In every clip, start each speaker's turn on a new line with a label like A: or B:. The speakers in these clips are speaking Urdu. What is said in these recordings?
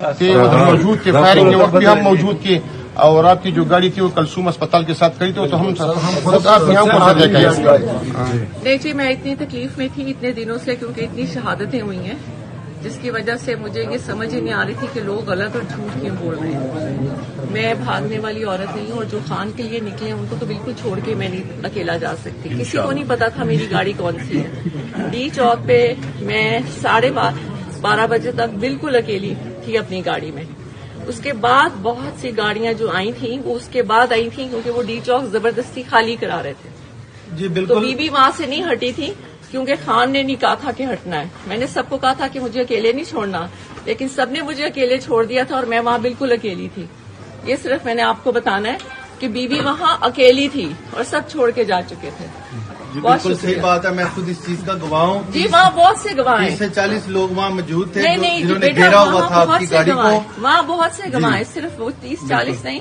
A: موجود تھے، فائرنگ کے وقت بھی ہم موجود تھے، اور آپ کی جو گاڑی تھی وہ کلثوم اسپتال کے ساتھ کھڑی تھی، تو ہم خود آپ یہاں کو دیکھا ہے۔
B: نہیں جی، میں اتنی تکلیف میں تھی اتنے دنوں سے، کیونکہ اتنی شہادتیں ہوئی ہیں جس کی وجہ سے مجھے یہ سمجھ ہی نہیں آ رہی تھی کہ لوگ غلط اور جھوٹ کیوں بول رہے ہیں۔ میں بھاگنے والی عورت نہیں ہوں، اور جو خان کے لیے نکلے ہیں ان کو تو بالکل چھوڑ کے میں نہیں اکیلا جا سکتی۔ کسی کو نہیں پتا تھا میری گاڑی کون سی ہے۔ ڈی چوک پہ میں 12:30 بجے تک بالکل اکیلی تھی اپنی گاڑی میں۔ اس کے بعد بہت سی گاڑیاں جو آئی تھیں وہ اس کے بعد آئی تھیں، کیونکہ وہ ڈی چوک زبردستی خالی کرا رہے تھے۔
C: جی
B: تو
C: بالکل،
B: بی بی وہاں سے نہیں ہٹی تھی، کیونکہ خان نے نہیں کہا تھا کہ ہٹنا ہے۔ میں نے سب کو کہا تھا کہ مجھے اکیلے نہیں چھوڑنا، لیکن سب نے مجھے اکیلے چھوڑ دیا تھا، اور میں وہاں بالکل اکیلی تھی۔ یہ صرف میں نے آپ کو بتانا ہے کہ بی بی وہاں اکیلی تھی اور سب چھوڑ کے جا چکے تھے۔
C: جی
B: بہت
C: بالکل صحیح
B: شکریہ۔
C: بات ہے، میں خود اس چیز کا گواہ ہوں۔
B: جی وہاں بہت سے گواہ
C: 30
B: ہیں۔
C: سے 40 لوگ وہاں موجود تھے
B: نہیں
C: جنہوں نے
B: بیٹا،
C: گھیرا ہوا تھا
B: وہاں
C: آپ
B: بہت
C: کی
B: سے
C: گاڑی
B: گواہ
C: کو۔
B: ہیں، وہاں بہت سے گواہ ہیں، صرف وہ 30-40 نہیں،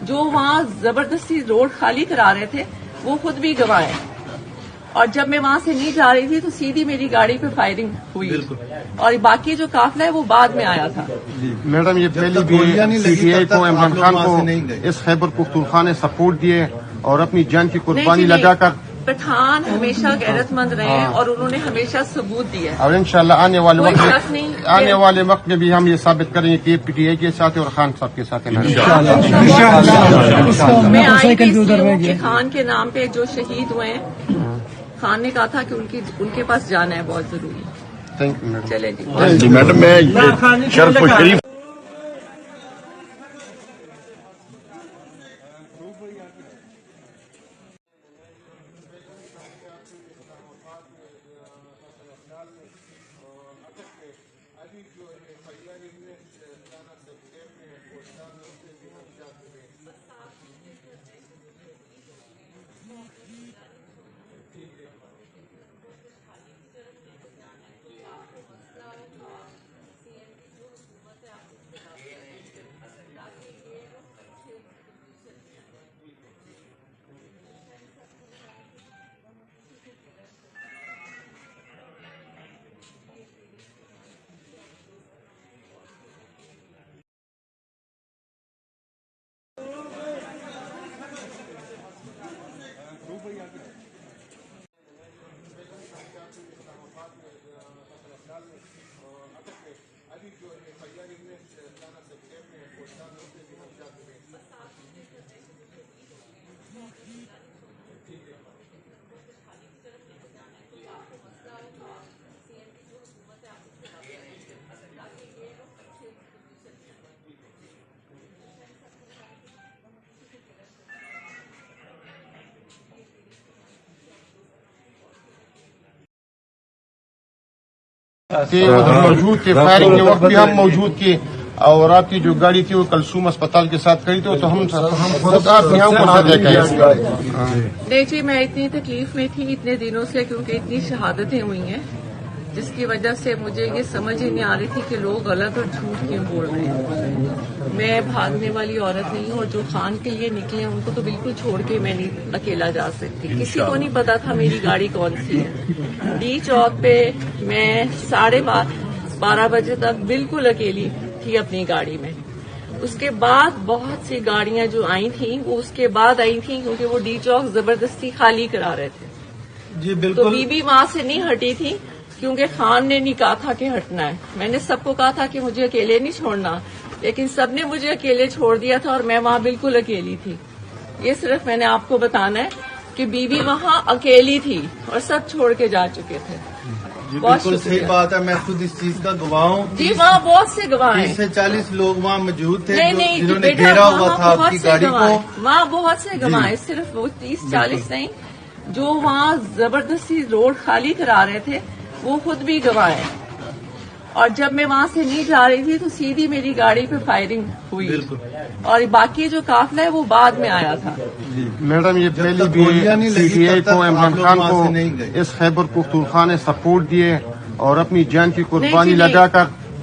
B: جو وہاں زبردستی روڈ خالی کرا رہے تھے وہ خود بھی گواہ ہیں۔ اور جب میں وہاں سے نہیں جا رہی تھی تو سیدھی میری گاڑی پہ فائرنگ ہوئی، اور باقی جو قافلہ ہے وہ بعد میں آیا تھا۔
A: میڈم یہ پہلی بھی پی ٹی آئی کو عمران خان کو اس خیبر پختونخوا نے سپورٹ دیے اور اپنی جان کی قربانی لگا کر،
B: پٹھان ہمیشہ غیرت مند رہے ہیں اور انہوں نے ہمیشہ ثبوت دیا ہے۔
A: اور انشاءاللہ آنے
B: کوئی شک نہیں
A: آنے والے وقت میں بھی ہم یہ ثابت کریں گے کہ پی ٹی آئی کے ساتھ اور خان صاحب کے ساتھ ہے۔
B: میں آئی تھی اس لیے کہ خان کے نام پہ جو شہید ہوئے ہیں، خان نے کہا تھا کہ ان کے پاس جانا ہے بہت ضروری۔
A: Thank you madam.
B: چلے جی
D: جی میڈم، میں شرف شریف
A: موجود تھے، فائرنگ کے وقت بھی ہم موجود تھے، اور آپ کی جو گاڑی تھی وہ کلثوم اسپتال کے ساتھ کھڑی تھی، تو ہم خود آپ یہاں کو دیکھا ہے۔
B: نہیں جی، میں اتنی تکلیف میں تھی اتنے دنوں سے، کیونکہ اتنی شہادتیں ہوئی ہیں جس کی وجہ سے مجھے یہ سمجھ ہی نہیں آ رہی تھی کہ لوگ غلط اور جھوٹ کیوں بول رہے ہیں۔ میں بھاگنے والی عورت نہیں ہوں، اور جو خان کے لیے نکلے ہیں ان کو تو بالکل چھوڑ کے میں نہیں اکیلا جا سکتی۔ کسی کو نہیں پتا تھا میری گاڑی کون سی ہے۔ ڈی چوک پہ میں 12:30 بجے تک بالکل اکیلی تھی اپنی گاڑی میں۔ اس کے بعد بہت سی گاڑیاں جو آئی تھیں وہ اس کے بعد آئی تھیں، کیونکہ وہ ڈی چوک زبردستی خالی کرا رہے تھے۔
C: جی
B: تو
C: بالکل،
B: بی بی وہاں سے نہیں ہٹی تھی، کیونکہ خان نے نہیں کہا تھا کہ ہٹنا ہے۔ میں نے سب کو کہا تھا کہ مجھے اکیلے نہیں چھوڑنا، لیکن سب نے مجھے اکیلے چھوڑ دیا تھا، اور میں وہاں بالکل اکیلی تھی۔ یہ صرف میں نے آپ کو بتانا ہے کہ بی بی وہاں اکیلی تھی اور سب چھوڑ کے جا چکے تھے۔
C: جی
B: بہت
C: بالکل
B: شکریہ۔
C: صحیح بات ہے، میں خود اس چیز کا گواہ ہوں۔
B: جی وہاں بہت سے گواہ
C: 30
B: ہیں۔
C: سے 40 لوگ وہاں موجود تھے
B: نہیں
C: جنہوں نے
B: بیٹا،
C: گھیرا ہوا
B: وہاں
C: تھا آپ
B: بہت
C: کی
B: سے
C: گاڑی
B: گواہ
C: کو۔
B: ہیں، وہاں بہت سے گواہ ہیں، صرف وہ 30-40 نہیں، جو وہاں زبردستی روڈ خالی کرا رہے تھے وہ خود بھی گواہ ہیں۔ اور جب میں وہاں سے نہیں جا رہی تھی تو سیدھی میری گاڑی پہ فائرنگ ہوئی، اور باقی جو قافلہ ہے وہ بعد میں آیا تھا۔
A: میڈم یہ پہلی بھی پی ٹی آئی کو عمران خان کو اس خیبر پختونخوا نے سپورٹ دیے اور اپنی جان کی قربانی لگا کر